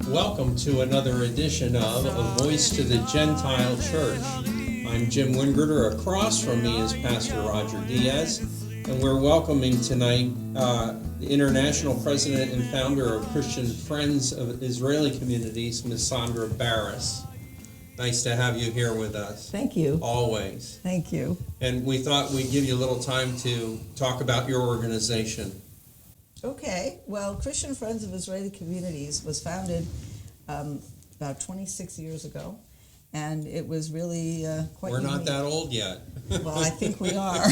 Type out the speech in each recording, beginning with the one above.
Welcome to another edition of A Voice to the Gentile Church. I'm Jim Wingerter. Across from me is Pastor Roger Diaz, and we're welcoming tonight the International President and Founder of Christian Friends of Israeli Communities, Ms. Sondra Baras. Nice to have you here with us. Thank you. Always. Thank you. And we thought we'd give you a little time to talk about your organization. Okay. Well, Christian Friends of Israeli Communities was founded about 26 years ago, and it was really quite We're unique. not that old yet. Well, I think we are.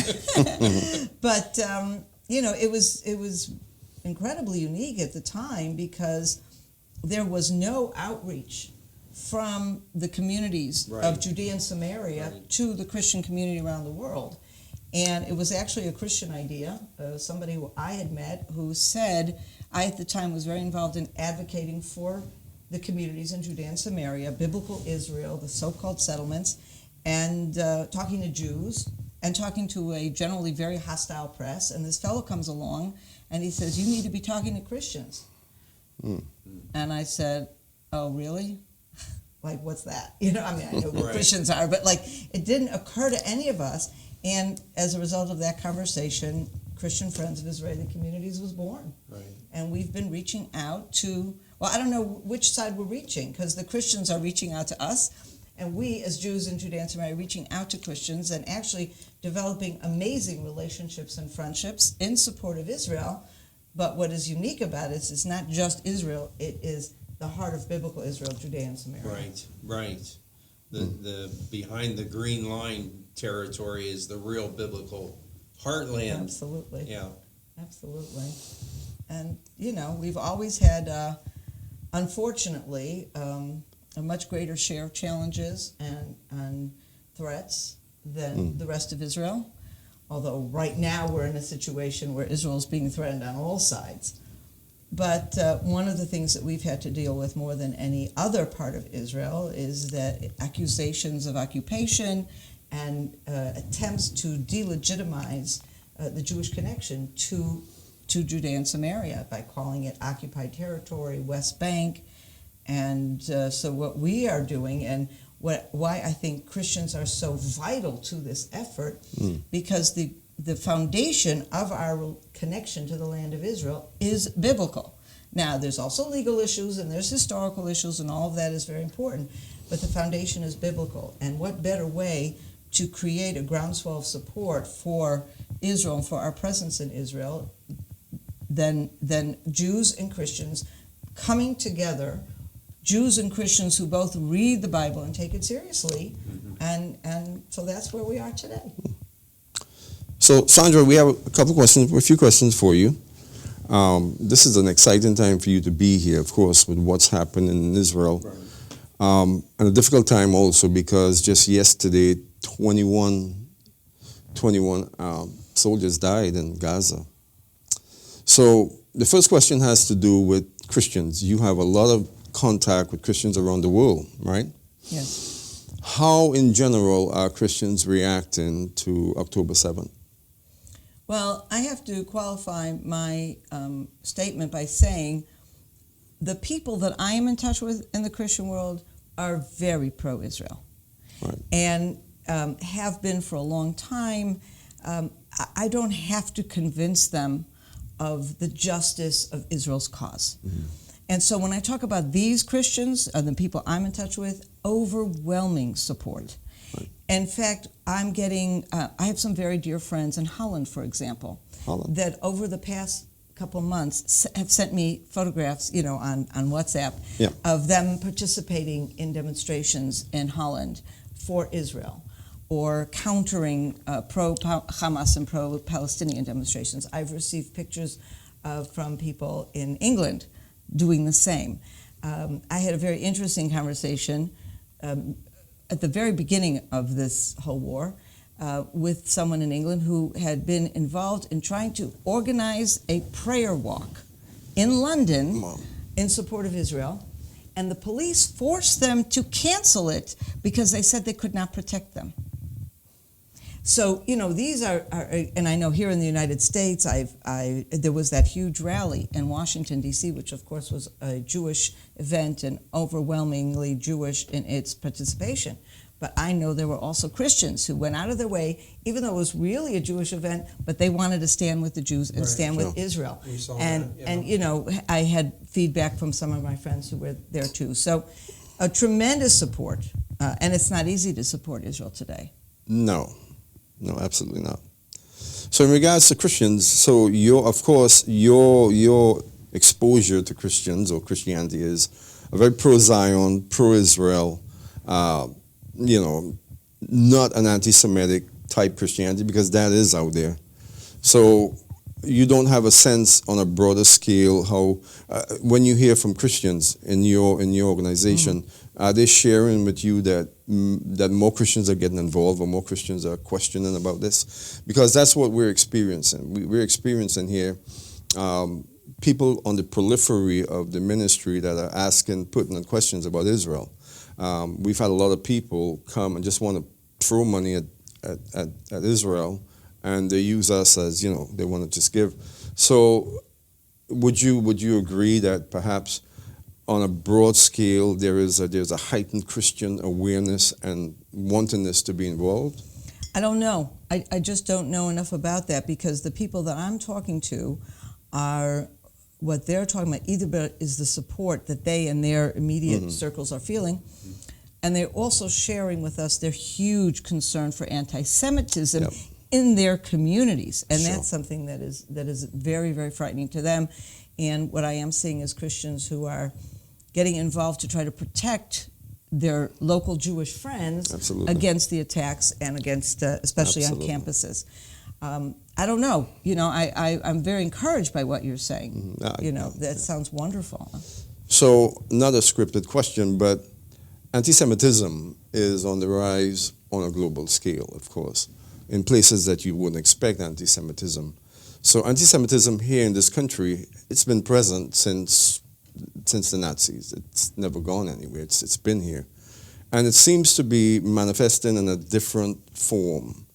But, it was incredibly unique at the time because there was no outreach from the communities of Judea and Samaria to the Christian community around the world. And it was actually a Christian idea. Somebody who I had met who said, I at the time was very involved in advocating for the communities in Judea and Samaria, biblical Israel, the so-called settlements, and talking to Jews and talking to a generally very hostile press. And this fellow comes along and he says, you need to be talking to Christians. And I said, oh, really? Like, what's that? I know what Christians are, but it didn't occur to any of us. And as a result of that conversation, Christian Friends of Israeli Communities was born. Right. And we've been reaching out to, well, I don't know which side we're reaching, because the Christians are reaching out to us, and we as Jews in Judea and Samaria are reaching out to Christians and actually developing amazing relationships and friendships in support of Israel. But what is unique about it is it's not just Israel, it is the heart of biblical Israel, Judea and Samaria. Right. The behind the green line territory is the real biblical heartland. Absolutely. Yeah. Absolutely. And, we've always had, unfortunately, a much greater share of challenges and threats than the rest of Israel. Although right now we're in a situation where Israel is being threatened on all sides. But one of the things that we've had to deal with more than any other part of Israel is that accusations of occupation and attempts to delegitimize the Jewish connection to Judea and Samaria by calling it occupied territory, West Bank. And so what we are doing, and why I think Christians are so vital to this effort, because the foundation of our connection to the land of Israel is biblical. Now, there's also legal issues and there's historical issues, and all of that is very important, but the foundation is biblical. And what better way to create a groundswell of support for Israel and for our presence in Israel than Jews and Christians coming together, Jews and Christians who both read the Bible and take it seriously, and so that's where we are today. So, Sondra, we have a few questions for you. This is an exciting time for you to be here, of course, with what's happening in Israel. And a difficult time also because just yesterday, 21 soldiers died in Gaza. So the first question has to do with Christians. You have a lot of contact with Christians around the world, right? Yes. How, in general, are Christians reacting to October 7th? Well, I have to qualify my statement by saying the people that I am in touch with in the Christian world are very pro-Israel, and have been for a long time. I don't have to convince them of the justice of Israel's cause. And so when I talk about these Christians, the people I'm in touch with, overwhelming support. In fact, I'm getting, I have some very dear friends in Holland, for example, that over the past couple months have sent me photographs, on WhatsApp of them participating in demonstrations in Holland for Israel or countering pro-Hamas and pro-Palestinian demonstrations. I've received pictures from people in England doing the same. I had a very interesting conversation at the very beginning of this whole war with someone in England who had been involved in trying to organize a prayer walk in London in support of Israel, and the police forced them to cancel it because they said they could not protect them. So, these are, and I know here in the United States, there was that huge rally in Washington, D.C., which of course was a Jewish event and overwhelmingly Jewish in its participation. But I know there were also Christians who went out of their way, even though it was really a Jewish event, but they wanted to stand with the Jews and stand with Israel. We saw and, that, yeah. And, I had feedback from some of my friends who were there too. So a tremendous support, and it's not easy to support Israel today. No, absolutely not. So in regards to Christians, so your exposure to Christians or Christianity is a very pro-Zion, pro-Israel, not an anti-Semitic type Christianity, because that is out there. So you don't have a sense on a broader scale how, when you hear from Christians in your organization, are they sharing with you that more Christians are getting involved or more Christians are questioning about this? Because that's what we're experiencing. We're experiencing here people on the periphery of the ministry that are putting questions about Israel. We've had a lot of people come and just want to throw money at Israel, and they use us as, they want to just give. So would you agree that perhaps on a broad scale there's a heightened Christian awareness and wantingness to be involved? I don't know. I just don't know enough about that, because the people that I'm talking to are, what they're talking about either is the support that they and their immediate circles are feeling, and they're also sharing with us their huge concern for anti-Semitism in their communities, and that's something that is very, very frightening to them. And what I am seeing is Christians who are getting involved to try to protect their local Jewish friends against the attacks and against, especially on campuses. I don't know. I'm very encouraged by what you're saying. That sounds wonderful. So, not a scripted question, but anti-Semitism is on the rise on a global scale, of course, in places that you wouldn't expect anti-Semitism. So anti-Semitism here in this country, it's been present since the Nazis. It's never gone anywhere. It's been here. And it seems to be manifesting in a different form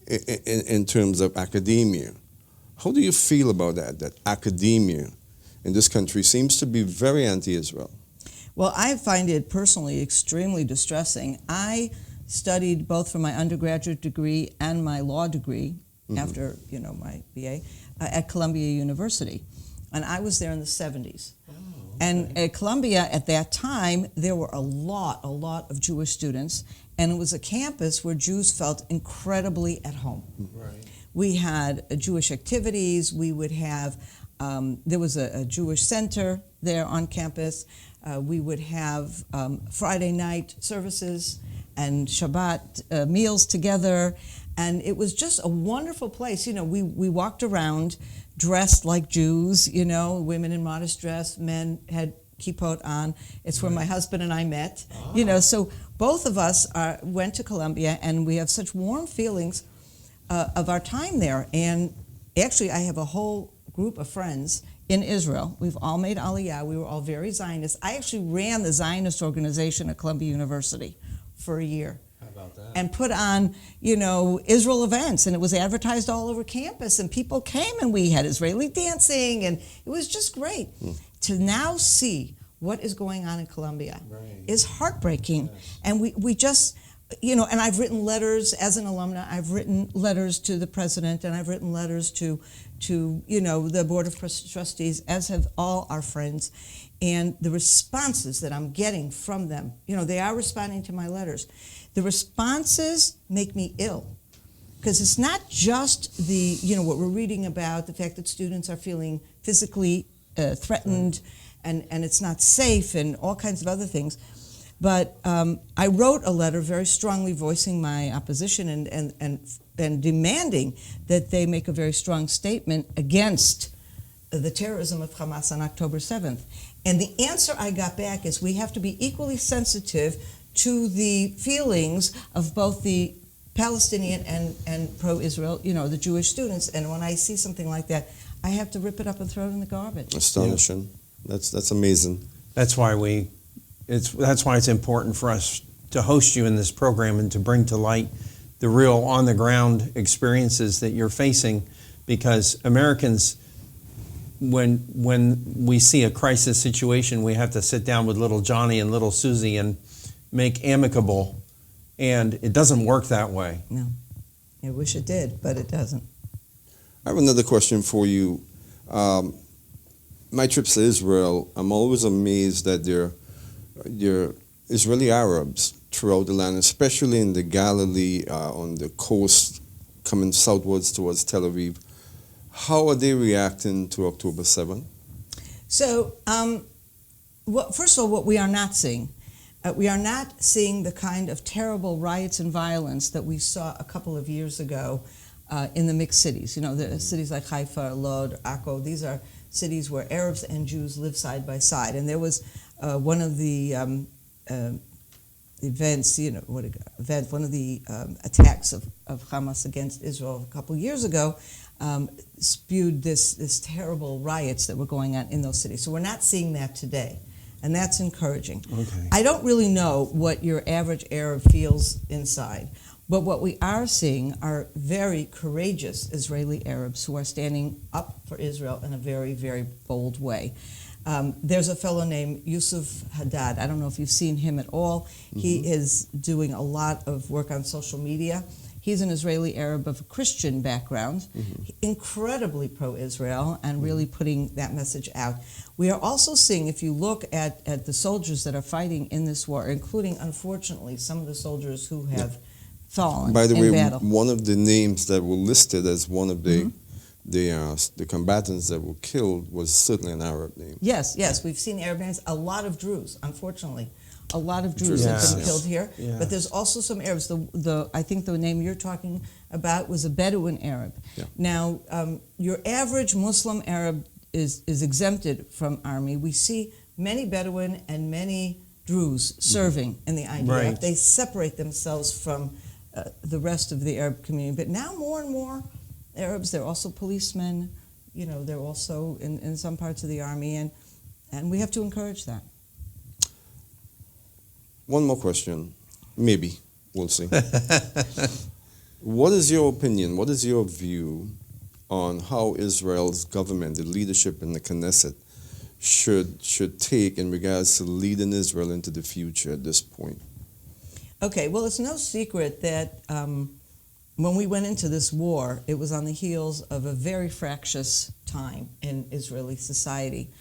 in terms of academia. How do you feel about that academia in this country seems to be very anti-Israel? Well, I find it personally extremely distressing. I studied both for my undergraduate degree and my law degree after, my BA at Columbia University. And I was there in the 70s. Oh, okay. And at Columbia at that time, there were a lot of Jewish students, and it was a campus where Jews felt incredibly at home. Right. We had Jewish activities. We would have, there was a Jewish center there on campus. We would have Friday night services and Shabbat meals together. And it was just a wonderful place. We walked around dressed like Jews, women in modest dress, men had kippot on. It's where my husband and I met. So both of us went to Columbia, and we have such warm feelings of our time there. And actually, I have a whole group of friends in Israel. We've all made Aliyah. We were all very Zionist. I actually ran the Zionist organization at Columbia University for a year. How about that? And put on, Israel events, and it was advertised all over campus, and people came, and we had Israeli dancing, and it was just great. To now see what is going on in Columbia is heartbreaking. Yes. And we just, and I've written letters as an alumna. I've written letters to the president, and I've written letters to the board of trustees, as have all our friends. And the responses that I'm getting from them, they are responding to my letters. The responses make me ill, because it's not just what we're reading about, the fact that students are feeling physically threatened, and it's not safe, and all kinds of other things. But I wrote a letter very strongly voicing my opposition and demanding that they make a very strong statement against the terrorism of Hamas on October 7th. And the answer I got back is we have to be equally sensitive to the feelings of both the Palestinian and pro-Israel, the Jewish students. And when I see something like that, I have to rip it up and throw it in the garbage. Astonishing. That's amazing. That's why it's important for us to host you in this program and to bring to light the real on-the-ground experiences that you're facing, because Americans, when we see a crisis situation, we have to sit down with little Johnny and little Susie and make amicable, and it doesn't work that way. No. I wish it did, but it doesn't. I have another question for you. My trips to Israel, I'm always amazed that there are Israeli Arabs throughout the land, especially in the Galilee, on the coast, coming southwards towards Tel Aviv. How are they reacting to October 7th? So, first of all, what we are not seeing, we are not seeing the kind of terrible riots and violence that we saw a couple of years ago in the mixed cities. You know, the cities like Haifa, Lod, Akko, these are cities where Arabs and Jews live side by side. And there was one of the events, one of the attacks of Hamas against Israel a couple years ago spewed this terrible riots that were going on in those cities. So we're not seeing that today, and that's encouraging. Okay. I don't really know what your average Arab feels inside, but what we are seeing are very courageous Israeli Arabs who are standing up for Israel in a very, very bold way. There's a fellow named Yusuf Haddad. I don't know if you've seen him at all. Mm-hmm. He is doing a lot of work on social media. He's an Israeli Arab of a Christian background, mm-hmm. incredibly pro-Israel, and really putting that message out. We are also seeing, if you look at the soldiers that are fighting in this war, including, unfortunately, some of the soldiers who have fallen By the way, battle. one of the names that were listed as one of the combatants that were killed was certainly an Arab name. Yes, we've seen Arab names. A lot of Druze, unfortunately. A lot of Druze have been killed here, but there's also some Arabs. I think the name you're talking about was a Bedouin Arab. Yeah. Now, your average Muslim Arab is exempted from army. We see many Bedouin and many Druze serving in the IDF. Right. They separate themselves from the rest of the Arab community. But now more and more Arabs, they're also policemen. They're also in some parts of the army, and we have to encourage that. One more question. Maybe. We'll see. What is your opinion? What is your view on how Israel's government, the leadership in the Knesset, should take in regards to leading Israel into the future at this point? Okay, well, it's no secret that when we went into this war, it was on the heels of a very fractious time in Israeli society.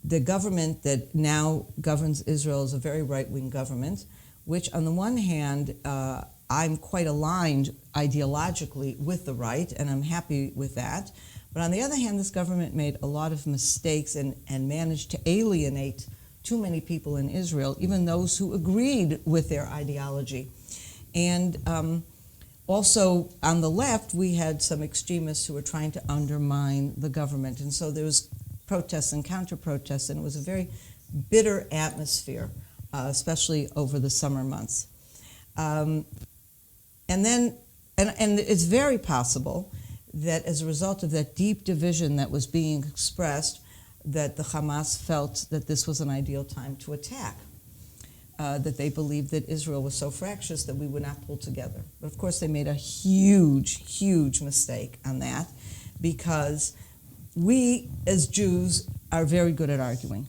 The government that now governs Israel is a very right-wing government, which on the one hand, I'm quite aligned ideologically with the right, and I'm happy with that. But on the other hand, this government made a lot of mistakes and managed to alienate too many people in Israel, even those who agreed with their ideology. And also on the left, we had some extremists who were trying to undermine the government. And so there was protests and counter-protests, and it was a very bitter atmosphere, especially over the summer months. And it's very possible that as a result of that deep division that was being expressed, that the Hamas felt that this was an ideal time to attack, that they believed that Israel was so fractious that we would not pull together. But of course, they made a huge, huge mistake on that, because we, as Jews, are very good at arguing.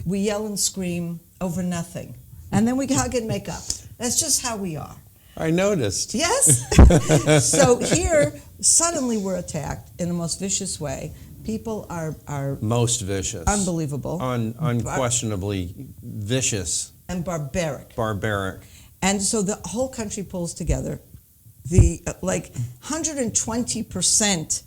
We yell and scream over nothing, and then we hug and make up. That's just how we are. I noticed. Yes? So here, suddenly we're attacked in the most vicious way. People are most vicious. Unbelievable. Unquestionably vicious. And barbaric. Barbaric. And so the whole country pulls together. The 120%,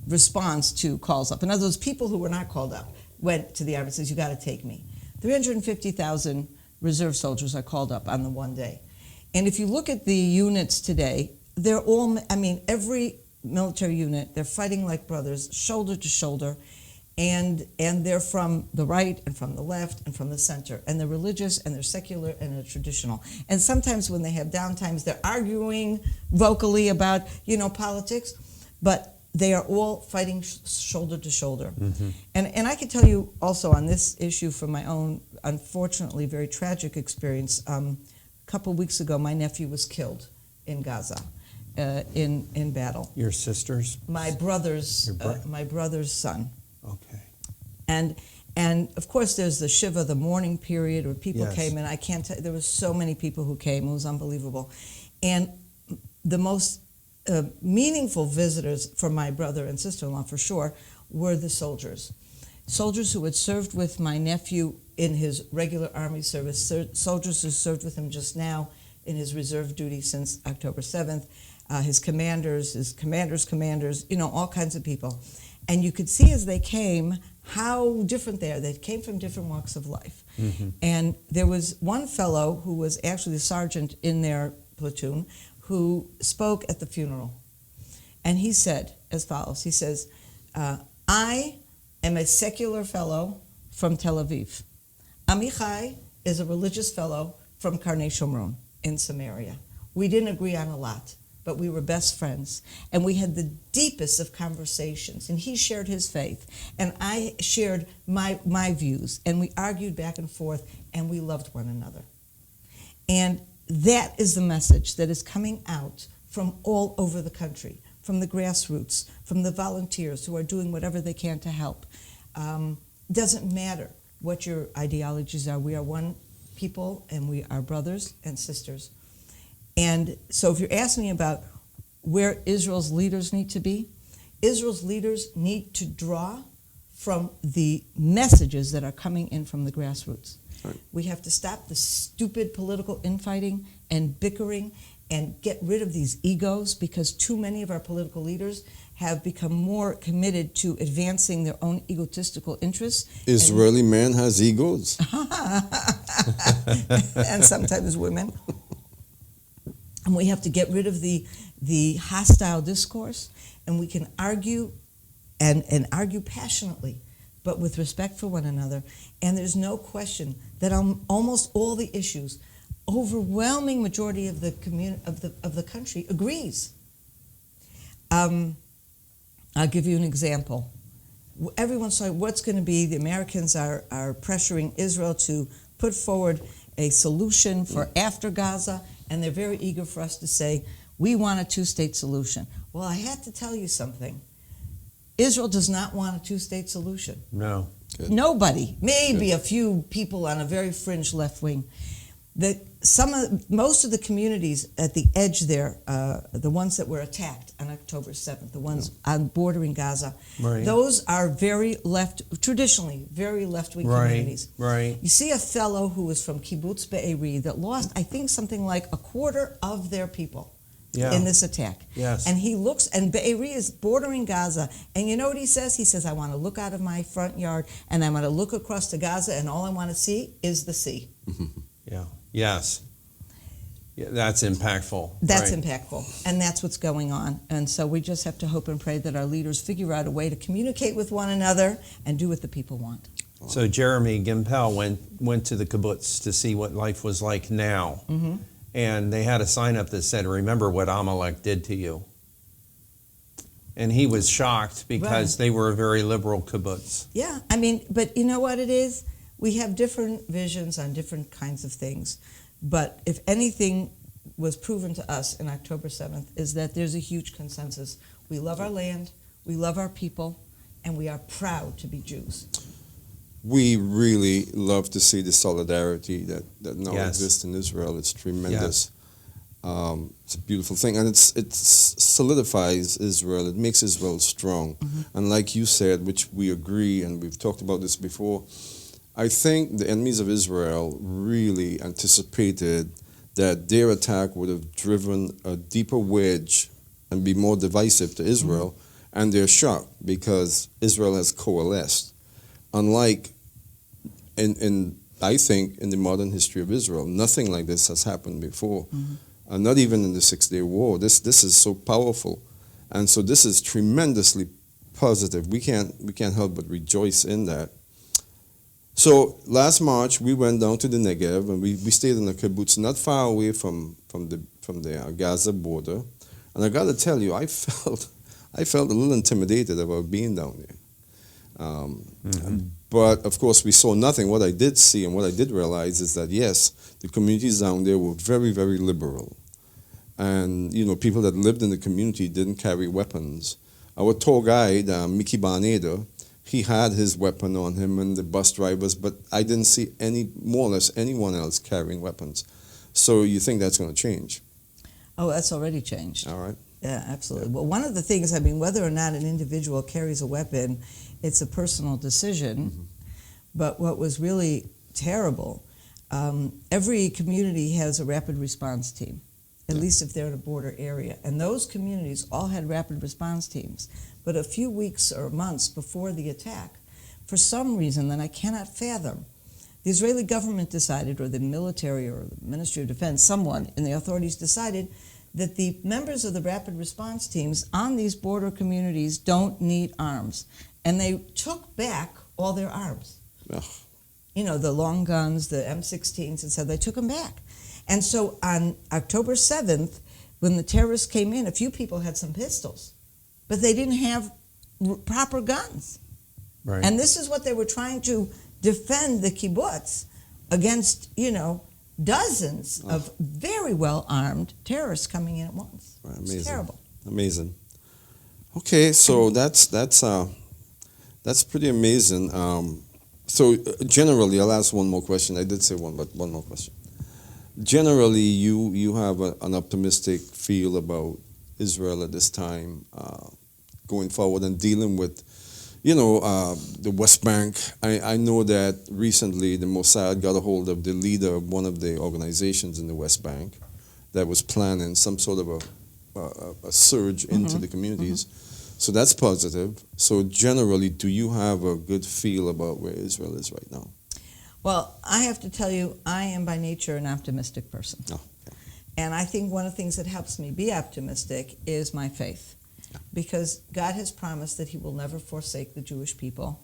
response to calls up. In other words, people who were not called up went to the army and says, "You got to take me." 350,000 reserve soldiers are called up on the one day. And if you look at the units today, they're all, every military unit, they're fighting like brothers, shoulder to shoulder, and they're from the right and from the left and from the center. And they're religious and they're secular and they're traditional. And sometimes when they have downtimes, they're arguing vocally about, politics, but they are all fighting shoulder to shoulder. Mm-hmm. And I can tell you also on this issue from my own, unfortunately, very tragic experience, couple weeks ago, my nephew was killed in Gaza in battle. Your sisters? My brother's son. Okay. And of course, there's the Shiva, the mourning period, where people Yes. came, and I can't tell. There was so many people who came; it was unbelievable. And the most meaningful visitors for my brother and sister-in-law, for sure, were the soldiers. Soldiers who had served with my nephew in his regular army service, soldiers who served with him just now in his reserve duty since October 7th, his commanders, all kinds of people. And you could see as they came how different they are. They came from different walks of life. Mm-hmm. And there was one fellow who was actually the sergeant in their platoon who spoke at the funeral. And he said as follows, he says, I am a secular fellow from Tel Aviv. Amichai is a religious fellow from Karnei Shomron in Samaria. We didn't agree on a lot, but we were best friends. And we had the deepest of conversations. And he shared his faith. And I shared my views. And we argued back and forth. And we loved one another. And that is the message that is coming out from all over the country, from the grassroots, from the volunteers who are doing whatever they can to help. Doesn't matter what your ideologies are. We are one people, and we are brothers and sisters. And so if you're asking me about where Israel's leaders need to be, Israel's leaders need to draw from the messages that are coming in from the grassroots. Right. We have to stop the stupid political infighting and bickering and get rid of these egos, because too many of our political leaders have become more committed to advancing their own egotistical interests. Israeli man has egos. And sometimes women. And we have to get rid of the hostile discourse, and we can argue and argue passionately, but with respect for one another. And there's no question that on almost all the issues, overwhelming majority of the of the country agrees. I'll give you an example. Everyone's saying what's going to be. The Americans are pressuring Israel to put forward a solution for after Gaza, and they're very eager for us to say, we want a two-state solution. Well, I had to tell you something. Israel does not want a two-state solution. No. Good. Nobody. Maybe a few people on a very fringe left wing. Most of the communities at the edge there, the ones that were attacked on October 7th, the ones on bordering Gaza, right. Those are traditionally very left-wing communities. Right. You see a fellow who was from Kibbutz Be'eri that lost, I think, something like a quarter of their people in this attack. Yes. And he looks, and Be'eri is bordering Gaza, and you know what he says? He says, I want to look out of my front yard, and I want to look across to Gaza, and all I want to see is the sea. Yeah. Yes. Yeah, that's impactful. That's right. impactful, and that's what's going on. And so we just have to hope and pray that our leaders figure out a way to communicate with one another and do what the people want. So Jeremy Gimpel went to the kibbutz to see what life was like now. Mm-hmm. And they had a sign up that said, remember what Amalek did to you. And he was shocked because they were a very liberal kibbutz. Yeah, I mean, but you know what it is? We have different visions on different kinds of things. But if anything was proven to us in October 7th is that there's a huge consensus. We love our land, we love our people, and we are proud to be Jews. We really love to see the solidarity that now Yes. exists in Israel. It's tremendous. Yes. It's a beautiful thing, and it solidifies Israel. It makes Israel strong. Mm-hmm. And like you said, which we agree, and we've talked about this before, I think the enemies of Israel really anticipated that their attack would have driven a deeper wedge and be more divisive to Israel, and they're shocked because Israel has coalesced. Unlike I think in the modern history of Israel, nothing like this has happened before, and not even in the 6-Day War. This is so powerful, and so this is tremendously positive. We can't help but rejoice in that. So last March we went down to the Negev, and we stayed in a kibbutz not far away from the Gaza border, and I got to tell you, I felt a little intimidated about being down there. But of course, we saw nothing. What I did see and what I did realize is that yes, the communities down there were very, very liberal, and people that lived in the community didn't carry weapons. Our tour guide, Mickey Barneda, he had his weapon on him and the bus drivers, but I didn't see more or less anyone else carrying weapons. So you think that's going to change? Oh, that's already changed. All right. Yeah, absolutely. Well, one of the things, whether or not an individual carries a weapon, it's a personal decision. But what was really terrible, every community has a rapid response team, at least if they're in a border area. And those communities all had rapid response teams. But a few weeks or months before the attack, for some reason that I cannot fathom, the Israeli government decided, or the military or the Ministry of Defense, someone in the authorities decided that the members of the rapid response teams on these border communities don't need arms. And they took back all their arms. Ugh. The long guns, the M16s, and said they took them back. And so on October 7th, when the terrorists came in, a few people had some pistols, but they didn't have proper guns. Right. And this is what they were trying to defend the kibbutz against, dozens of very well-armed terrorists coming in at once. Right, amazing. It's terrible. Amazing. Okay, so that's pretty amazing. So generally, I'll ask one more question. I did say one, but one more question. Generally, you have an optimistic feel about Israel at this time, going forward and dealing with, the West Bank. I know that recently the Mossad got a hold of the leader of one of the organizations in the West Bank that was planning some sort of a surge into the communities. So that's positive. So generally, do you have a good feel about where Israel is right now? Well, I have to tell you, I am by nature an optimistic person. Oh, okay. And I think one of the things that helps me be optimistic is my faith. Because God has promised that he will never forsake the Jewish people.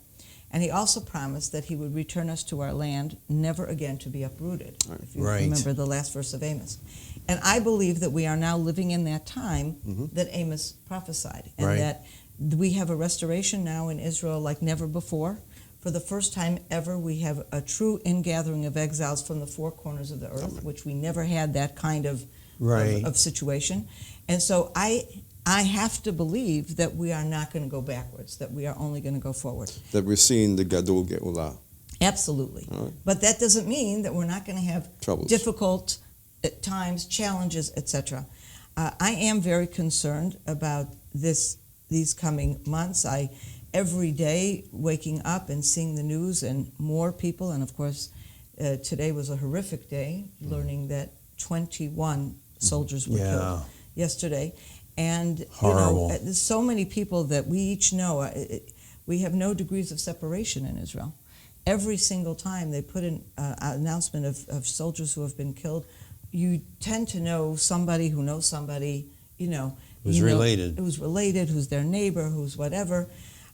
And he also promised that he would return us to our land, never again to be uprooted. Right. If you Right. remember the last verse of Amos. And I believe that we are now living in that time that Amos prophesied. And Right. that we have a restoration now in Israel like never before. For the first time ever, we have a true ingathering of exiles from the four corners of the earth, which we never had that kind of situation. And so I have to believe that we are not going to go backwards, that we are only going to go forward. That we're seeing the Gadol Geula. Absolutely. Right. But that doesn't mean that we're not going to have Troubles. difficult times, challenges, etc. I am very concerned about these coming months. Every day waking up and seeing the news and more people, and of course today was a horrific day, learning that 21 soldiers were killed yesterday. And Horrible. There's so many people that we each know. We have no degrees of separation in Israel. Every single time they put an announcement of soldiers who have been killed, you tend to know somebody who knows somebody, Who's related. Who's related, who's their neighbor, who's whatever.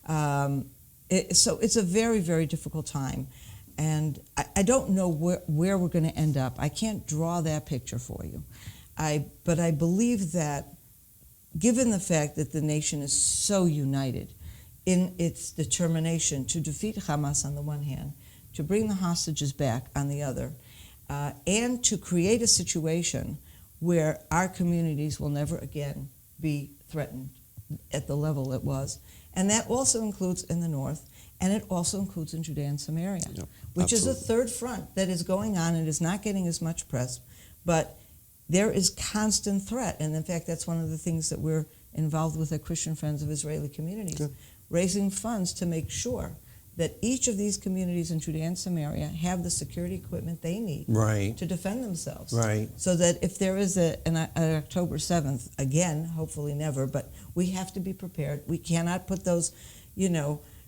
So it's a very, very difficult time. And I don't know where we're going to end up. I can't draw that picture for you. But I believe that given the fact that the nation is so united in its determination to defeat Hamas on the one hand, to bring the hostages back on the other, and to create a situation where our communities will never again be threatened at the level it was. And that also includes in the north, and it also includes in Judea and Samaria, which is a third front that is going on and is not getting as much press, but there is constant threat. And in fact, that's one of the things that we're involved with at Christian Friends of Israeli Communities, raising funds to make sure that each of these communities in Judea and Samaria have the security equipment they need to defend themselves. Right. So that if there is an October 7th, again, hopefully never, but we have to be prepared. We cannot put those,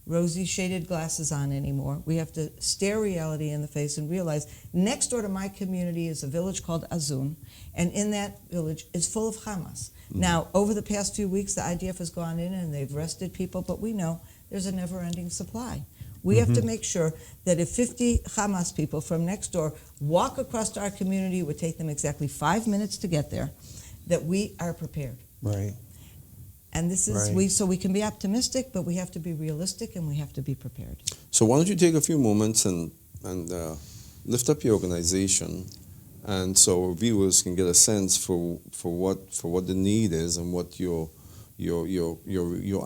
rosy shaded glasses on anymore. We have to stare reality in the face and realize next door to my community is a village called Azun, and in that village is full of Hamas. Now, over the past few weeks, the IDF has gone in and they've arrested people, but we know there's a never-ending supply. We have to make sure that if 50 Hamas people from next door walk across to our community, it would take them exactly 5 minutes to get there, that we are prepared. Right. And this is so we can be optimistic, but we have to be realistic and we have to be prepared. So why don't you take a few moments and lift up your organization, and so our viewers can get a sense for what the need is and what you're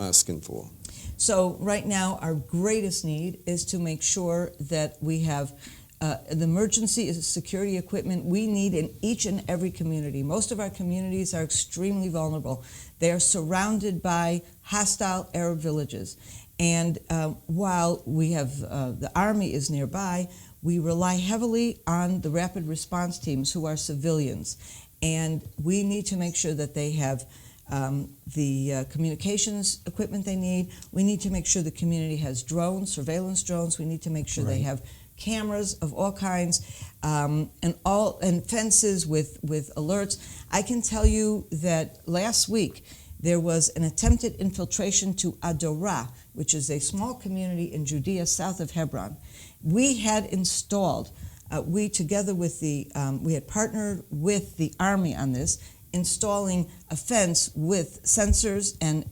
asking for. So right now, our greatest need is to make sure that we have the emergency security equipment we need in each and every community. Most of our communities are extremely vulnerable. They are surrounded by hostile Arab villages. And while we have the army is nearby, we rely heavily on the rapid response teams who are civilians. And we need to make sure that they have the communications equipment they need. We need to make sure the community has drones, surveillance drones. We need to make sure they have cameras of all kinds, and fences with alerts. I can tell you that last week there was an attempted infiltration to Adorah, which is a small community in Judea south of Hebron. We had installed, we together with we had partnered with the army on this, installing a fence with sensors and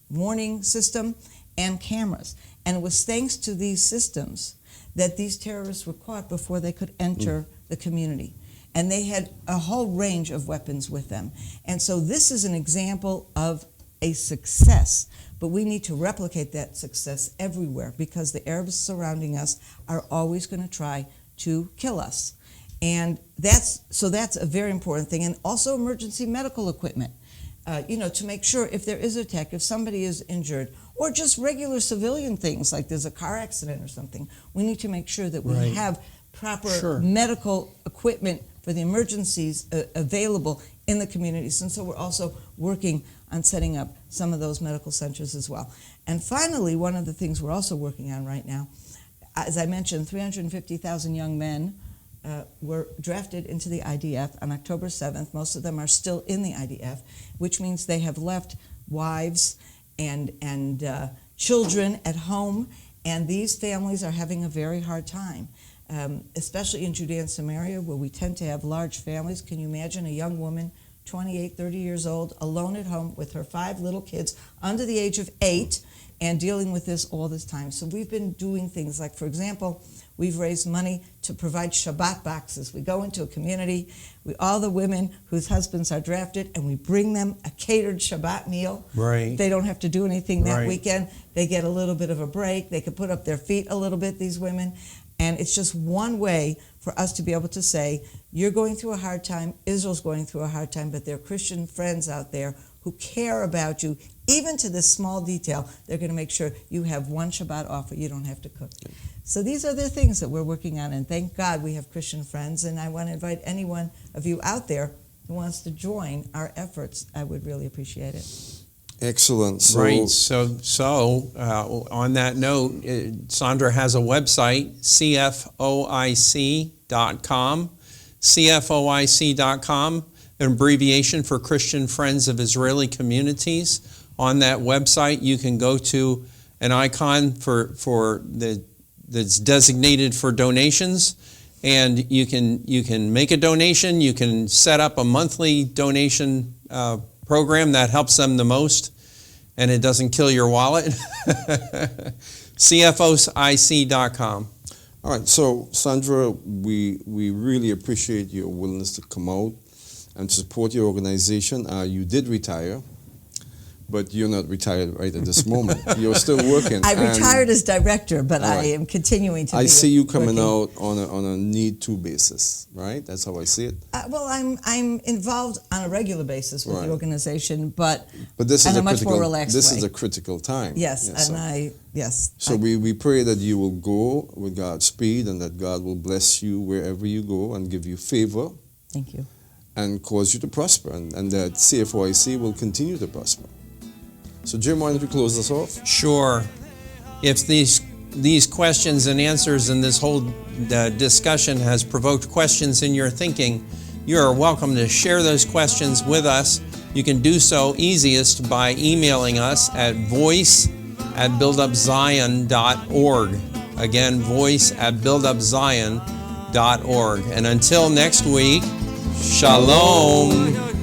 warning system and cameras. And it was thanks to these systems that these terrorists were caught before they could enter the community. And they had a whole range of weapons with them. And so this is an example of a success, but we need to replicate that success everywhere because the Arabs surrounding us are always going to try to kill us. And that's a very important thing. And also emergency medical equipment, to make sure if there is an attack, if somebody is injured, or just regular civilian things like there's a car accident or something, we need to make sure that we have proper medical equipment for the emergencies available in the communities. And so we're also working on setting up some of those medical centers as well. And finally, one of the things we're also working on right now, as I mentioned, 350,000 young men were drafted into the IDF on October 7th. Most of them are still in the IDF, which means they have left wives and children at home, and these families are having a very hard time, especially in Judea and Samaria, where we tend to have large families. Can you imagine a young woman, 28, 30 years old, alone at home with her 5 little kids under the age of 8 and dealing with this all this time? So we've been doing things like, for example, we've raised money to provide Shabbat boxes. We go into a community, all the women whose husbands are drafted, and we bring them a catered Shabbat meal. Right. They don't have to do anything that weekend. They get a little bit of a break. They can put up their feet a little bit, these women. And it's just one way for us to be able to say, you're going through a hard time, Israel's going through a hard time, but there are Christian friends out there who care about you, even to this small detail. They're going to make sure you have one Shabbat off, or you don't have to cook. So these are the things that we're working on, and thank God we have Christian friends, and I want to invite any one of you out there who wants to join our efforts. I would really appreciate it. Excellent. So on that note, Sondra has a website, CFOIC.com, CFOIC.com, an abbreviation for Christian Friends of Israeli Communities. On that website, you can go to an icon that's designated for donations, and you can make a donation. You can set up a monthly donation program that helps them the most, and it doesn't kill your wallet. CFOIC.com. All right, so Sondra, we really appreciate your willingness to come out and support your organization. You did retire, but you're not retired right at this moment. You're still working. I retired as director, but I am continuing to be. I see you coming out on a need-to basis, right? That's how I see it. Well, I'm involved on a regular basis with the organization, but this is in a much more relaxed way. This is a critical time. Yes, So we pray that you will go with God's speed, and that God will bless you wherever you go and give you favor. Thank you. And cause you to prosper, and that CFOIC will continue to prosper. So Jim, why don't you close this off? Sure. If these questions and answers and this whole discussion has provoked questions in your thinking, you are welcome to share those questions with us. You can do so easiest by emailing us at voice@buildupzion.org. Again, voice@buildupzion.org. And until next week, Shalom.